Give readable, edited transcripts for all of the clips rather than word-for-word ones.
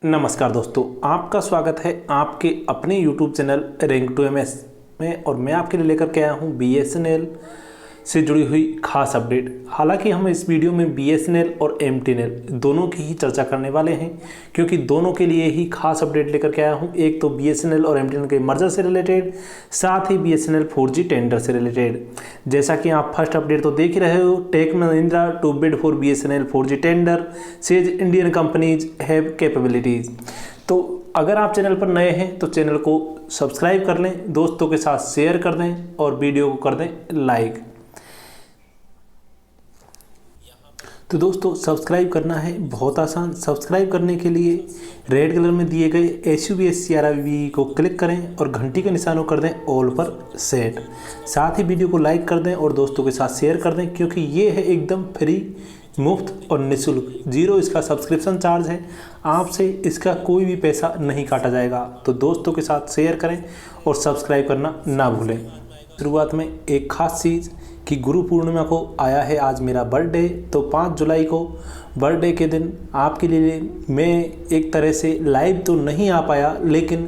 नमस्कार दोस्तों, आपका स्वागत है आपके अपने YouTube channel rank to MS में। और मैं आपके लिए लेकर के आया हूँ BSNL से जुड़ी हुई खास अपडेट। हालांकि हम इस वीडियो में BSNL और MTNL दोनों की ही चर्चा करने वाले हैं, क्योंकि दोनों के लिए ही खास अपडेट लेकर के आया हूँ। एक तो BSNL और MTNL के मर्जर से रिलेटेड, साथ ही BSNL 4G टेंडर से रिलेटेड। जैसा कि आप फर्स्ट अपडेट तो देख ही रहे हो, Tech Mahindra to bid for BSNL 4G tender, says Indian companies have capabilities. तो अगर आप चैनल पर नए हैं तो चैनल को सब्सक्राइब कर लें, दोस्तों के साथ शेयर कर दें और वीडियो को कर दें लाइक। तो दोस्तों, सब्सक्राइब करना है बहुत आसान। सब्सक्राइब करने के लिए रेड कलर में दिए गए SUBSCRIB को क्लिक करें और घंटी के निशान को कर दें ऑल पर सेट। साथ ही वीडियो को लाइक कर दें और दोस्तों के साथ शेयर कर दें, क्योंकि ये है एकदम फ्री, मुफ्त और निःशुल्क। जीरो इसका सब्सक्रिप्शन चार्ज है, आपसे इसका कोई भी पैसा नहीं काटा जाएगा। तो दोस्तों के साथ शेयर करें और सब्सक्राइब करना ना भूलें। शुरुआत में एक खास चीज़ कि गुरु पूर्णिमा को आया है आज मेरा बर्थडे। तो 5 जुलाई को बर्थडे के दिन आपके लिए मैं एक तरह से लाइव तो नहीं आ पाया, लेकिन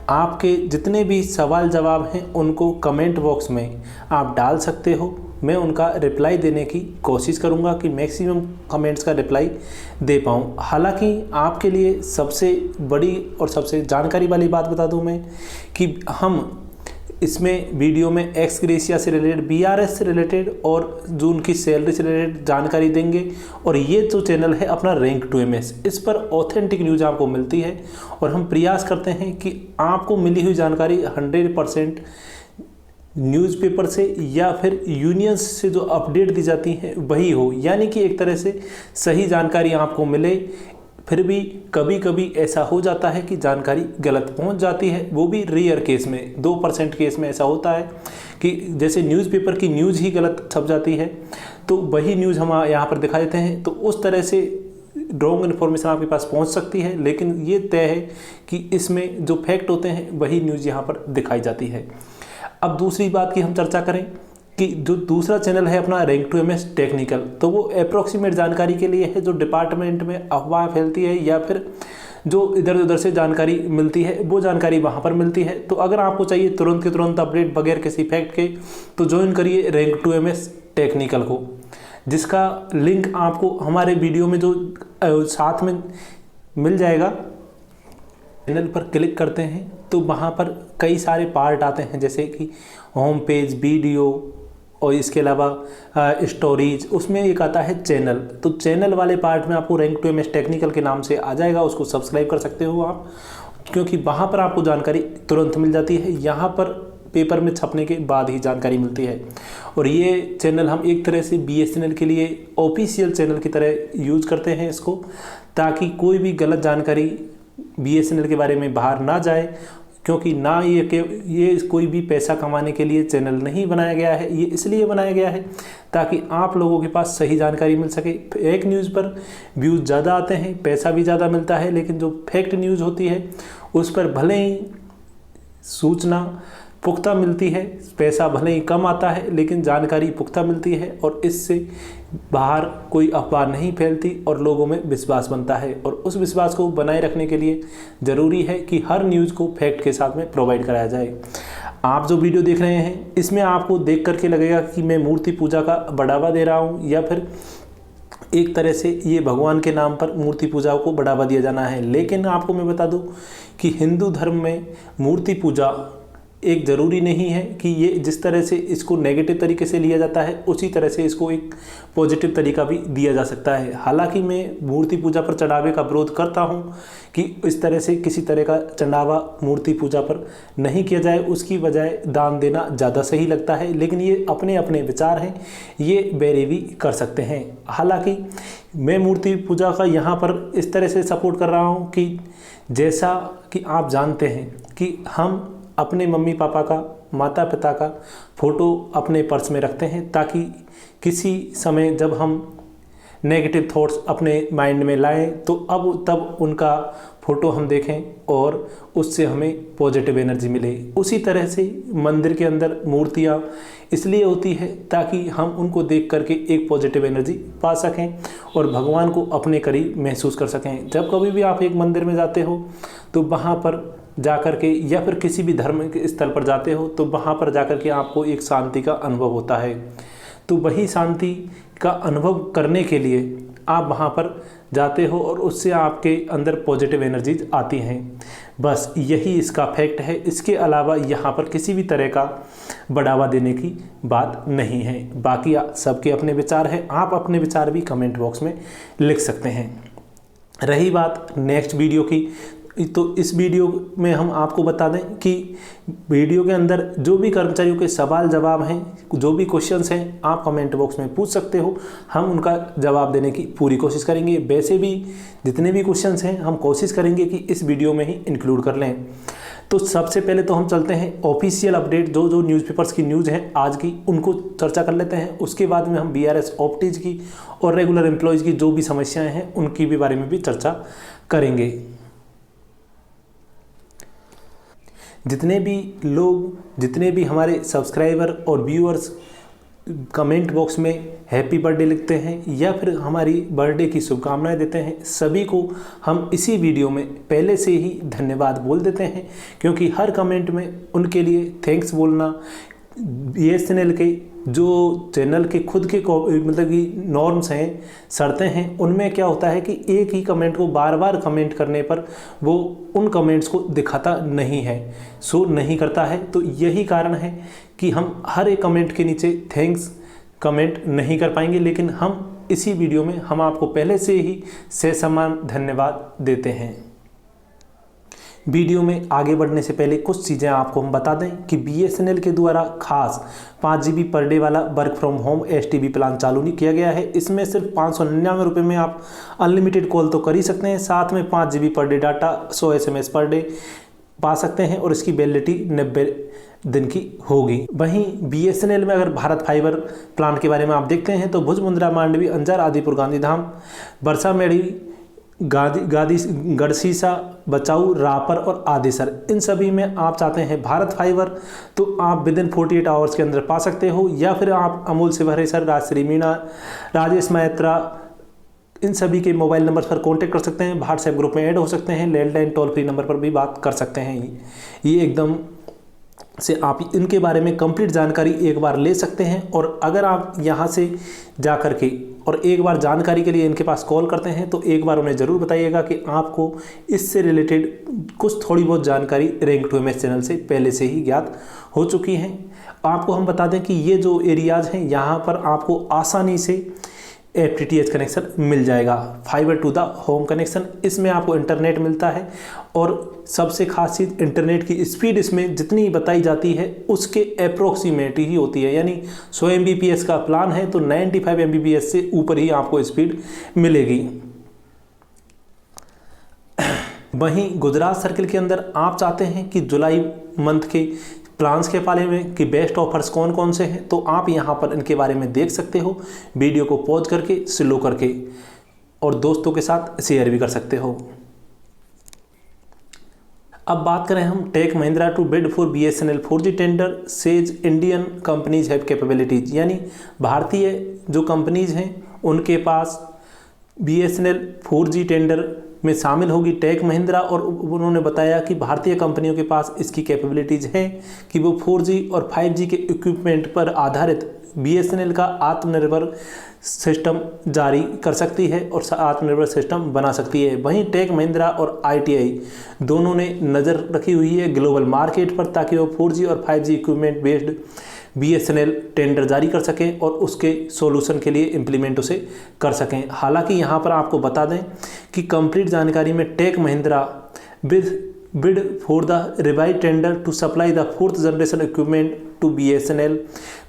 आपके जितने भी सवाल जवाब हैं उनको कमेंट बॉक्स में आप डाल सकते हो। मैं उनका रिप्लाई देने की कोशिश करूंगा कि मैक्सिमम कमेंट्स का रिप्लाई दे पाऊँ। हालांकि आपके लिए सबसे बड़ी और सबसे जानकारी वाली बात बता दूं मैं कि हम इसमें वीडियो में एक्स ग्रेशिया से रिलेटेड, BRS से रिलेटेड और जो उनकी सैलरी से रिलेटेड जानकारी देंगे। और ये जो चैनल है अपना रैंक टू एमएस, इस पर ऑथेंटिक न्यूज़ आपको मिलती है और हम प्रयास करते हैं कि आपको मिली हुई जानकारी 100% न्यूज़पेपर से या फिर यूनियंस से जो अपडेट दी जाती है वही हो, यानी कि एक तरह से सही जानकारी आपको मिले। फिर भी कभी कभी ऐसा हो जाता है कि जानकारी गलत पहुंच जाती है, वो भी रेयर केस में, 2% केस में ऐसा होता है कि जैसे न्यूज़पेपर की न्यूज़ ही गलत छप जाती है तो वही न्यूज़ हम यहाँ पर दिखा देते हैं। तो उस तरह से रॉन्ग इन्फॉर्मेशन आपके पास पहुंच सकती है, लेकिन ये तय है कि इसमें जो फैक्ट होते हैं वही न्यूज़ यहाँ पर दिखाई जाती है। अब दूसरी बात की हम चर्चा करें कि जो दूसरा चैनल है अपना रैंक टू एमएस टेक्निकल, तो वो अप्रॉक्सीमेट जानकारी के लिए है, जो डिपार्टमेंट में अफवाह फैलती है या फिर जो इधर उधर से जानकारी मिलती है वो जानकारी वहाँ पर मिलती है। तो अगर आपको चाहिए तुरंत के तुरंत अपडेट बगैर किसी फैक्ट के, तो ज्वाइन करिए रैंक टू एमएस टेक्निकल को, जिसका लिंक आपको हमारे वीडियो में जो साथ में मिल जाएगा। चैनल पर क्लिक करते हैं तो वहाँ पर कई सारे पार्ट आते हैं, जैसे कि होम पेज, वीडियो और इसके अलावा स्टोरीज। उसमें एक आता है चैनल। तो चैनल वाले पार्ट में आपको रैंक टू एमएस टेक्निकल के नाम से आ जाएगा, उसको सब्सक्राइब कर सकते हो आप, क्योंकि वहाँ पर आपको जानकारी तुरंत मिल जाती है। यहाँ पर पेपर में छपने के बाद ही जानकारी मिलती है। और ये चैनल हम एक तरह से BSNL के लिए ऑफिशियल चैनल की तरह यूज़ करते हैं इसको, ताकि कोई भी गलत जानकारी BSNL के बारे में बाहर ना जाए, क्योंकि ना ये कोई भी पैसा कमाने के लिए चैनल नहीं बनाया गया है। ये इसलिए बनाया गया है ताकि आप लोगों के पास सही जानकारी मिल सके। फेक न्यूज़ पर व्यूज़ ज़्यादा आते हैं, पैसा भी ज़्यादा मिलता है, लेकिन जो फैक्ट न्यूज़ होती है उस पर भले ही सूचना पुख्ता मिलती है, पैसा भले ही कम आता है, लेकिन जानकारी पुख्ता मिलती है और इससे बाहर कोई अफवाह नहीं फैलती और लोगों में विश्वास बनता है। और उस विश्वास को बनाए रखने के लिए ज़रूरी है कि हर न्यूज़ को फैक्ट के साथ में प्रोवाइड कराया जाए। आप जो वीडियो देख रहे हैं इसमें आपको देख करके लगेगा कि मैं मूर्ति पूजा का बढ़ावा दे रहा हूँ, या फिर एक तरह से ये भगवान के नाम पर मूर्ति पूजा को बढ़ावा दिया जाना है। लेकिन आपको मैं बता दूं कि हिंदू धर्म में मूर्ति पूजा एक ज़रूरी नहीं है कि ये जिस तरह से इसको नेगेटिव तरीके से लिया जाता है उसी तरह से इसको एक पॉजिटिव तरीका भी दिया जा सकता है। हालांकि मैं मूर्ति पूजा पर चढ़ावे का विरोध करता हूँ कि इस तरह से किसी तरह का चढ़ावा मूर्ति पूजा पर नहीं किया जाए, उसकी बजाय दान देना ज़्यादा सही लगता है। लेकिन ये अपने अपने विचार हैं, ये वेरी भी कर सकते हैं। हालांकि मैं मूर्ति पूजा का यहाँ पर इस तरह से सपोर्ट कर रहा हूँ कि जैसा कि आप जानते हैं कि हम अपने मम्मी पापा का, माता पिता का फ़ोटो अपने पर्स में रखते हैं, ताकि किसी समय जब हम नेगेटिव थॉट्स अपने माइंड में लाएं, तो अब तब उनका फ़ोटो हम देखें और उससे हमें पॉजिटिव एनर्जी मिले। उसी तरह से मंदिर के अंदर मूर्तियाँ इसलिए होती है ताकि हम उनको देख करके एक पॉजिटिव एनर्जी पा सकें और भगवान को अपने करीब महसूस कर सकें। जब कभी भी आप एक मंदिर में जाते हो तो वहाँ पर जाकर के, या फिर किसी भी धर्म के स्थल पर जाते हो तो वहाँ पर जाकर के आपको एक शांति का अनुभव होता है। तो वही शांति का अनुभव करने के लिए आप वहाँ पर जाते हो और उससे आपके अंदर पॉजिटिव एनर्जीज आती हैं। बस यही इसका फैक्ट है। इसके अलावा यहाँ पर किसी भी तरह का बढ़ावा देने की बात नहीं है। बाकी सबके अपने विचार हैं, आप अपने विचार भी कमेंट बॉक्स में लिख सकते हैं। रही बात नेक्स्ट वीडियो की, तो इस वीडियो में हम आपको बता दें कि वीडियो के अंदर जो भी कर्मचारियों के सवाल जवाब हैं, जो भी क्वेश्चंस हैं, आप कमेंट बॉक्स में पूछ सकते हो। हम उनका जवाब देने की पूरी कोशिश करेंगे। वैसे भी जितने भी क्वेश्चंस हैं हम कोशिश करेंगे कि इस वीडियो में ही इंक्लूड कर लें। तो सबसे पहले तो हम चलते हैं ऑफिशियल अपडेट, जो न्यूज़पेपर्स की न्यूज़ हैं आज की, उनको चर्चा कर लेते हैं। उसके बाद में हम BRS ऑप्टीज की और रेगुलर एम्प्लॉयज़ की जो भी समस्याएँ हैं उनकी भी बारे में भी चर्चा करेंगे। जितने भी हमारे सब्सक्राइबर और व्यूअर्स कमेंट बॉक्स में हैप्पी बर्थडे लिखते हैं या फिर हमारी बर्थडे की शुभकामनाएं देते हैं, सभी को हम इसी वीडियो में पहले से ही धन्यवाद बोल देते हैं, क्योंकि हर कमेंट में उनके लिए थैंक्स बोलना BSNL के जो चैनल के खुद के मतलब कि नॉर्म्स हैं, शर्तें हैं, उनमें क्या होता है कि एक ही कमेंट को बार बार कमेंट करने पर वो उन कमेंट्स को दिखाता नहीं है, शो नहीं करता है। तो यही कारण है कि हम हर एक कमेंट के नीचे थैंक्स कमेंट नहीं कर पाएंगे, लेकिन हम इसी वीडियो में हम आपको पहले से ही ससम्मान धन्यवाद देते हैं। वीडियो में आगे बढ़ने से पहले कुछ चीज़ें आपको हम बता दें कि BSNL के द्वारा खास 5 GB पर डे वाला work from home STB plan चालू नहीं किया गया है। इसमें सिर्फ 599 रुपये में आप अनलिमिटेड कॉल तो कर ही सकते हैं, साथ में 5 GB per day data, 100 SMS per day पा सकते हैं और इसकी वैलिडिटी 90 दिन की होगी। वहीं BSNL में अगर भारत फाइबर प्लान के बारे में आप देखते हैं तो भुज, मुंद्रा, मांडवी, अंजार, आदिपुर, गांधीधाम, बरसामेड़ी, गढ़सीसा, बचाऊ, रापर और आदेसर, इन सभी में आप चाहते हैं भारत फाइबर तो आप विदिन 48 आवर्स के अंदर पा सकते हो, या फिर आप अमूल सिवहरेसर, राजश्री मीणा, राजेश मैत्रा, इन सभी के मोबाइल नंबर पर कांटेक्ट कर सकते हैं, व्हाट्सएप ग्रुप में ऐड हो सकते हैं, लैंडलाइन टोल फ्री नंबर पर भी बात कर सकते हैं। ये एकदम से आप इनके बारे में कंप्लीट जानकारी एक बार ले सकते हैं। और अगर आप यहाँ से जा कर के और एक बार जानकारी के लिए इनके पास कॉल करते हैं तो एक बार उन्हें ज़रूर बताइएगा कि आपको इससे रिलेटेड कुछ थोड़ी बहुत जानकारी रैंक 2MS चैनल से पहले से ही ज्ञात हो चुकी हैं। आपको हम बता दें कि ये जो एरियाज़ हैं यहाँ पर आपको आसानी से FTTH कनेक्शन मिल जाएगा, fibre to the home connection. इसमें आपको इंटरनेट मिलता है और सबसे खास चीज़ इंटरनेट की स्पीड इसमें जितनी बताई जाती है उसके अप्रोक्सीमेट ही होती है, यानी 100 MBPS का प्लान है तो 95 MBPS से ऊपर ही आपको स्पीड मिलेगी। वहीं गुजरात सर्किल के अंदर आप चाहते हैं कि जुलाई मंथ के प्लान्स के बारे में कि बेस्ट ऑफर्स कौन कौन से हैं, तो आप यहाँ पर इनके बारे में देख सकते हो, वीडियो को पॉज करके, स्लो करके, और दोस्तों के साथ शेयर भी कर सकते हो। अब बात करें हम Tech Mahindra to bid for BSNL 4G tender says Indian companies have capabilities, यानी भारतीय जो कंपनीज हैं उनके पास BSNL 4G टेंडर में शामिल होगी टेक महिंद्रा, और उन्होंने बताया कि भारतीय कंपनियों के पास इसकी कैपेबिलिटीज हैं कि वो 4G और 5G के इक्विपमेंट पर आधारित BSNL का आत्मनिर्भर सिस्टम जारी कर सकती है और आत्मनिर्भर सिस्टम बना सकती है। वहीं टेक महिंद्रा और ITI दोनों ने नज़र रखी हुई है ग्लोबल मार्केट पर, ताकि वो 4G और 5G equipment based BSNL tender जारी कर सकें और उसके सॉल्यूशन के लिए इम्प्लीमेंट उसे कर सकें। हालांकि यहाँ पर आपको बता दें कि कंप्लीट जानकारी में Tech Mahindra bid for the revise tender to supply the 4th generation equipment to BSNL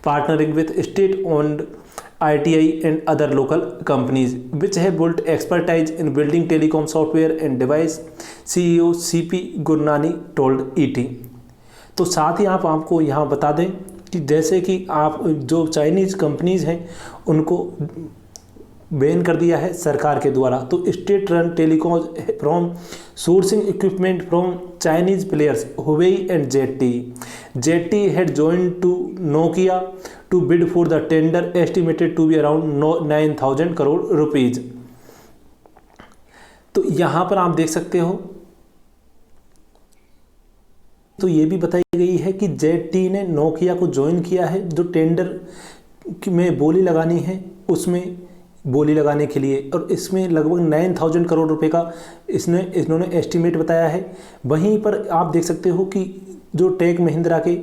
partnering with state owned ITI and other local companies which have built expertise in building telecom software and device, CEO CP Gurnani told ET। तो साथ ही आपको यहाँ बता दें कि जैसे कि आप जो चाइनीज़ कंपनीज़ हैं उनको बैन कर दिया है सरकार के द्वारा। तो state run telecom from sourcing equipment from Chinese players Huawei and ZTE. ZTE had joined to Nokia to bid for the tender estimated to be around 9,000 crore rupees. तो यहां पर आप देख सकते हो, तो ये भी बताई गई है कि जेटी ने नोकिया को ज्वाइन किया है, जो टेंडर में बोली लगानी है उसमें बोली लगाने के लिए, और इसमें लगभग 9,000 करोड़ रुपए का इन्होंने एस्टीमेट बताया है। वहीं पर आप देख सकते हो कि जो टेक महिंद्रा के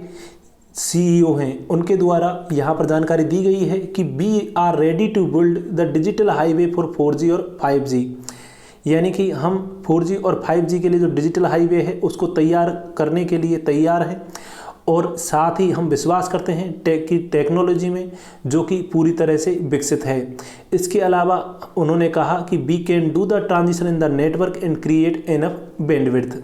सीईओ हैं उनके द्वारा यहाँ पर जानकारी दी गई है कि we are ready to build the digital highway for 4G और 5G, यानी कि हम 4G और 5G के लिए जो डिजिटल हाईवे है उसको तैयार करने के लिए तैयार हैं, और साथ ही हम विश्वास करते हैं टेक्नोलॉजी में जो कि पूरी तरह से विकसित है। इसके अलावा उन्होंने कहा कि we can do the transition in the network and create enough bandwidth.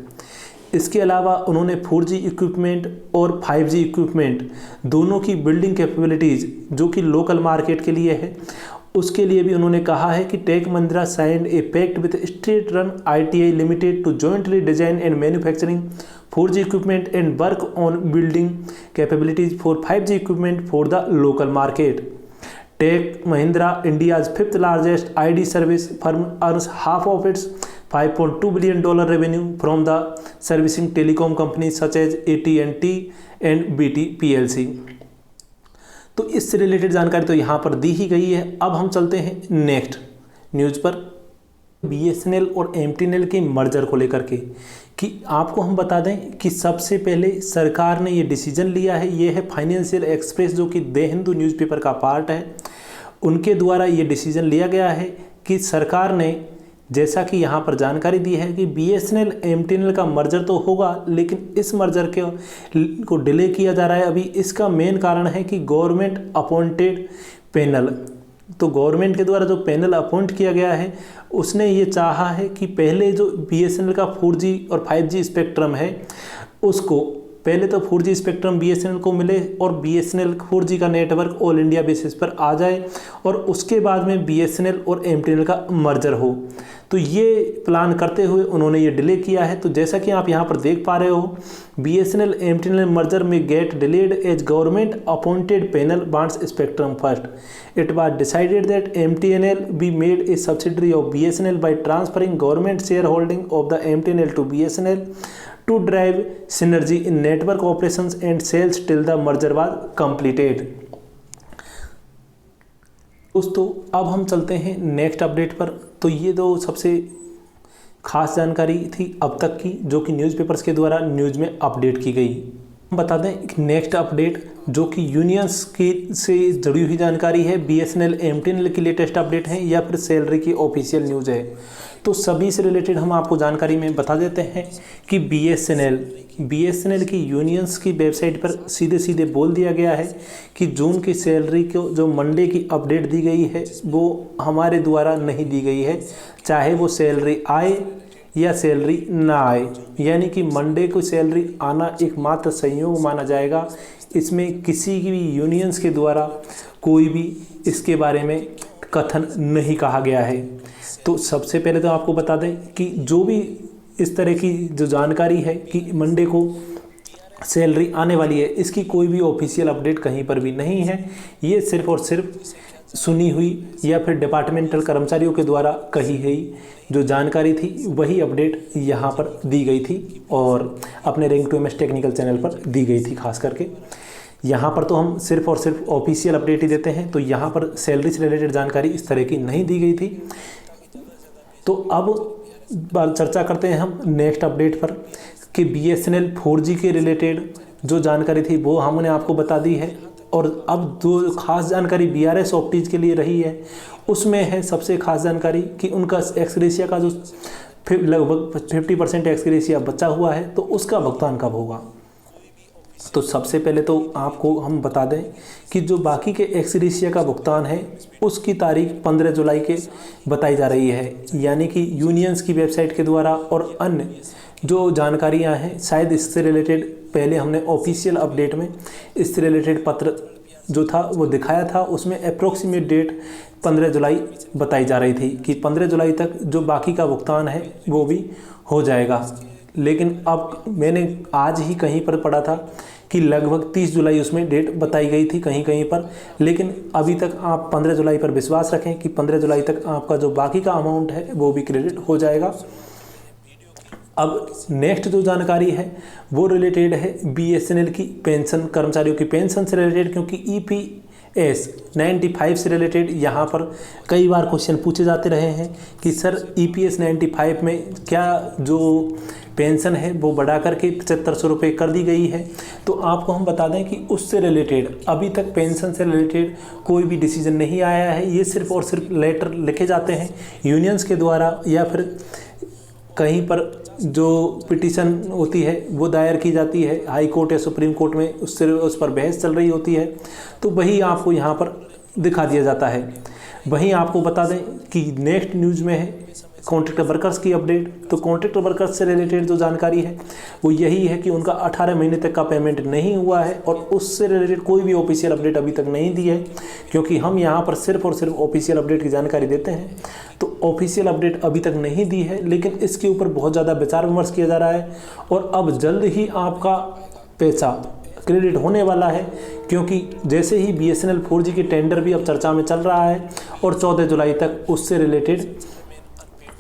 इसके अलावा उन्होंने 4G इक्विपमेंट और 5G इक्विपमेंट दोनों की बिल्डिंग कैपेबिलिटीज़ जो कि लोकल मार्केट के लिए है उसके लिए भी उन्होंने कहा है कि Tech Mahindra signed a pact with state run ITI limited to jointly design and manufacturing 4G equipment and work on building capabilities for 5G equipment for the local market. Tech Mahindra India's 5th largest ID service firm earns half of its $5.2 billion revenue from the servicing telecom companies such as AT&T and BT PLC। तो इससे related जानकारी तो यहाँ पर दी ही गई है। अब हम चलते हैं नेक्स्ट न्यूज़ पर, BSNL और MTNL के मर्जर को लेकर के, कि आपको हम बता दें कि सबसे पहले सरकार ने ये डिसीजन लिया है। ये है फाइनेंशियल एक्सप्रेस जो कि द हिंदू न्यूज़पेपर का पार्ट है, उनके द्वारा ये डिसीजन लिया गया है कि सरकार ने, जैसा कि यहाँ पर जानकारी दी है कि BSNL MTNL का मर्जर तो होगा लेकिन इस मर्जर को डिले किया जा रहा है अभी। इसका मेन कारण है कि गवर्नमेंट अपॉइंटेड पैनल, तो गवर्नमेंट के द्वारा जो पैनल अपॉइंट किया गया है उसने ये चाहा है कि पहले जो BSNL का 4G और 5G स्पेक्ट्रम है उसको पहले तो 4G स्पेक्ट्रम BSNL को मिले और BSNL 4G का नेटवर्क ऑल इंडिया बेसिस पर आ जाए, और उसके बाद में BSNL और MTNL का मर्जर हो। तो ये प्लान करते हुए उन्होंने ये डिले किया है। तो जैसा कि आप यहाँ पर देख पा रहे हो, BSNL MTNL मर्जर में get delayed as government appointed panel wants spectrum first. It was decided that MTNL be made a subsidiary of BSNL by transferring government shareholding of the MTNL to BSNL to drive synergy in network operations and sales till the merger was completed। दोस्तों अब हम चलते हैं next update पर। तो ये दो सबसे खास जानकारी थी अब तक की जो कि न्यूज़पेपर्स के द्वारा न्यूज़ में अपडेट की गई। हम बता दें नेक्स्ट अपडेट जो कि यूनियंस की से जुड़ी हुई जानकारी है, BSNL MTNL की लेटेस्ट अपडेट है या फिर सैलरी की ऑफिशियल न्यूज़ है। तो सभी से रिलेटेड हम आपको जानकारी में बता देते हैं कि BSNL की यूनियंस की वेबसाइट पर सीधे सीधे बोल दिया गया है कि जून की सैलरी को जो मंडे की अपडेट दी गई है वो हमारे द्वारा नहीं दी गई है, चाहे वो सैलरी आए या सैलरी ना आए, यानी कि मंडे को सैलरी आना एकमात्र संयोग माना जाएगा। इसमें किसी की भी यूनियंस के द्वारा कोई भी इसके बारे में कथन नहीं कहा गया है। तो सबसे पहले तो आपको बता दें कि जो भी इस तरह की जो जानकारी है कि मंडे को सैलरी आने वाली है, इसकी कोई भी ऑफिशियल अपडेट कहीं पर भी नहीं है। ये सिर्फ और सिर्फ सुनी हुई या फिर डिपार्टमेंटल कर्मचारियों के द्वारा कही गई जो जानकारी थी वही अपडेट यहाँ पर दी गई थी और अपने rank to MS technical channel पर दी गई थी। खास करके यहाँ पर तो हम सिर्फ और सिर्फ ऑफिशियल अपडेट ही देते हैं, तो यहाँ पर सैलरी से रिलेटेड जानकारी इस तरह की नहीं दी गई थी। तो अब चर्चा करते हैं हम नेक्स्ट अपडेट पर कि BSNL 4G के रिलेटेड जो जानकारी थी वो हमने आपको बता दी है, और अब जो खास जानकारी BRS ऑप्टीज के लिए रही है उसमें है सबसे खास जानकारी कि उनका एक्सग्रेशिया का जो लगभग 50% एक्सग्रेशिया बचा हुआ है तो उसका भुगतान कब होगा। तो सबसे पहले तो आपको हम बता दें कि जो बाकी के एक्सग्रेशिया का भुगतान है उसकी तारीख 15 जुलाई के बताई जा रही है, यानी कि यूनियंस की वेबसाइट के द्वारा और अन्य जो जानकारियां हैं शायद इससे रिलेटेड पहले हमने ऑफिशियल अपडेट में इससे रिलेटेड पत्र जो था वो दिखाया था, उसमें अप्रोक्सीमेट डेट 15 जुलाई बताई जा रही थी कि 15 जुलाई तक जो बाकी का भुगतान है वो भी हो जाएगा। लेकिन अब मैंने आज ही कहीं पर पढ़ा था कि लगभग 30 जुलाई उसमें डेट बताई गई थी कहीं कहीं पर। लेकिन अभी तक आप 15 जुलाई पर विश्वास रखें कि 15 जुलाई तक आपका जो बाकी का अमाउंट है वो भी क्रेडिट हो जाएगा। अब नेक्स्ट जो जानकारी है वो रिलेटेड है BSNL की पेंशन, कर्मचारियों की पेंशन से रिलेटेड, क्योंकि EPS 95 से रिलेटेड यहाँ पर कई बार क्वेश्चन पूछे जाते रहे हैं कि सर EPS 95 में क्या जो पेंशन है वो बढ़ा करके 7500 रुपये कर दी गई है। तो आपको हम बता दें कि उससे रिलेटेड अभी तक पेंशन से रिलेटेड कोई भी डिसीजन नहीं आया है। ये सिर्फ और सिर्फ लेटर लिखे जाते हैं यूनियंस के द्वारा, या फिर कहीं पर जो पिटीशन होती है वो दायर की जाती है हाई कोर्ट या सुप्रीम कोर्ट में, उससे उस पर बहस चल रही होती है, तो वही आपको यहाँ पर दिखा दिया जाता है। वहीं आपको बता दें कि नेक्स्ट न्यूज़ में है कॉन्ट्रैक्ट वर्कर्स की अपडेट। तो कॉन्ट्रैक्ट वर्कर्स से रिलेटेड जो जानकारी है वो यही है कि उनका 18 महीने तक का पेमेंट नहीं हुआ है, और उससे रिलेटेड कोई भी ऑफिशियल अपडेट अभी तक नहीं दी है, क्योंकि हम यहाँ पर सिर्फ और सिर्फ ऑफिशियल अपडेट की जानकारी देते हैं। तो ऑफिशियल अपडेट अभी तक नहीं दी है, लेकिन इसके ऊपर बहुत ज़्यादा विचार विमर्श किया जा रहा है, और अब जल्द ही आपका पैसा क्रेडिट होने वाला है, क्योंकि जैसे ही BSNL 4G के टेंडर भी अब चर्चा में चल रहा है, और 14 जुलाई तक उससे रिलेटेड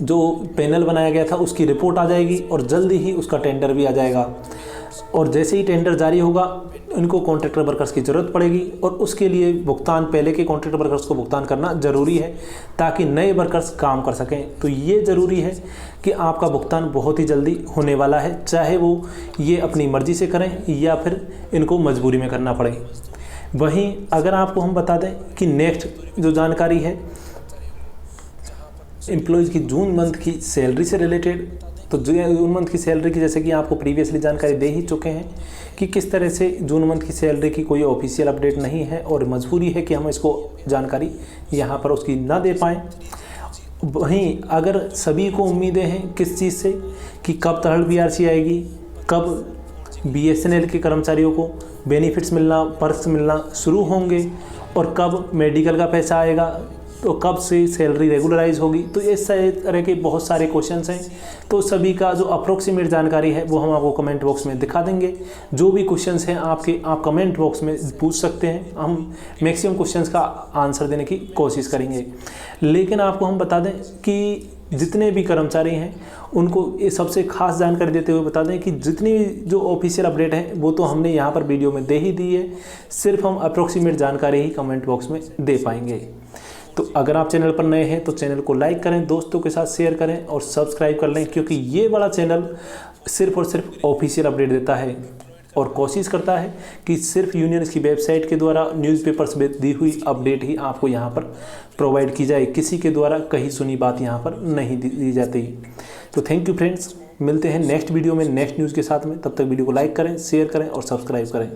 जो पैनल बनाया गया था उसकी रिपोर्ट आ जाएगी, और जल्दी ही उसका टेंडर भी आ जाएगा। और जैसे ही टेंडर जारी होगा इनको कॉन्ट्रैक्टर वर्कर्स की ज़रूरत पड़ेगी, और उसके लिए भुगतान पहले के कॉन्ट्रैक्टर वर्कर्स को भुगतान करना ज़रूरी है ताकि नए वर्कर्स काम कर सकें। तो ये ज़रूरी है कि आपका भुगतान बहुत ही जल्दी होने वाला है, चाहे वो ये अपनी मर्ज़ी से करें या फिर इनको मजबूरी में करना पड़े। वहीं अगर आपको हम बता दें कि नेक्स्ट जो जानकारी है एम्प्लॉयज़ की जून मंथ की सैलरी से रिलेटेड, तो जून मंथ की सैलरी की जैसे कि आपको प्रीवियसली जानकारी दे ही चुके हैं कि किस तरह से जून मंथ की सैलरी की कोई ऑफिशियल अपडेट नहीं है, और मजबूरी है कि हम इसको जानकारी यहाँ पर उसकी ना दे पाएँ। वहीं अगर सभी को उम्मीदें हैं किस चीज़ से कि कब थर्ड BRC आएगी, कब BSNL के कर्मचारियों को बेनिफिट्स मिलना, पर्क्स मिलना शुरू होंगे, और कब मेडिकल का पैसा आएगा, तो कब से सैलरी रेगुलराइज होगी, तो इस तरह के बहुत सारे क्वेश्चंस हैं। तो सभी का जो अप्रोक्सीमेट जानकारी है वो हम आपको कमेंट बॉक्स में दिखा देंगे। जो भी क्वेश्चंस हैं आपके, आप कमेंट बॉक्स में पूछ सकते हैं, हम मैक्सिमम क्वेश्चंस का आंसर देने की कोशिश करेंगे। लेकिन आपको हम बता दें कि जितने भी कर्मचारी हैं उनको ये सबसे खास जानकारी देते हुए बता दें कि जितनी जो ऑफिशियल अपडेट है वो तो हमने यहाँ पर वीडियो में दे ही दी है, सिर्फ हम अप्रोक्सीमेट जानकारी ही कमेंट बॉक्स में दे पाएंगे। तो अगर आप चैनल पर नए हैं तो चैनल को लाइक करें, दोस्तों के साथ शेयर करें और सब्सक्राइब कर लें, क्योंकि ये वाला चैनल सिर्फ और सिर्फ ऑफिशियल अपडेट देता है और कोशिश करता है कि सिर्फ यूनियन की वेबसाइट के द्वारा न्यूज़पेपर्स में दी हुई अपडेट ही आपको यहाँ पर प्रोवाइड की जाए, किसी के द्वारा कहीं सुनी बात यहाँ पर नहीं दी जाती। तो थैंक यू फ्रेंड्स, मिलते हैं नेक्स्ट वीडियो में नेक्स्ट न्यूज़ के साथ में। तब तक वीडियो को लाइक करें, शेयर करें और सब्सक्राइब करें।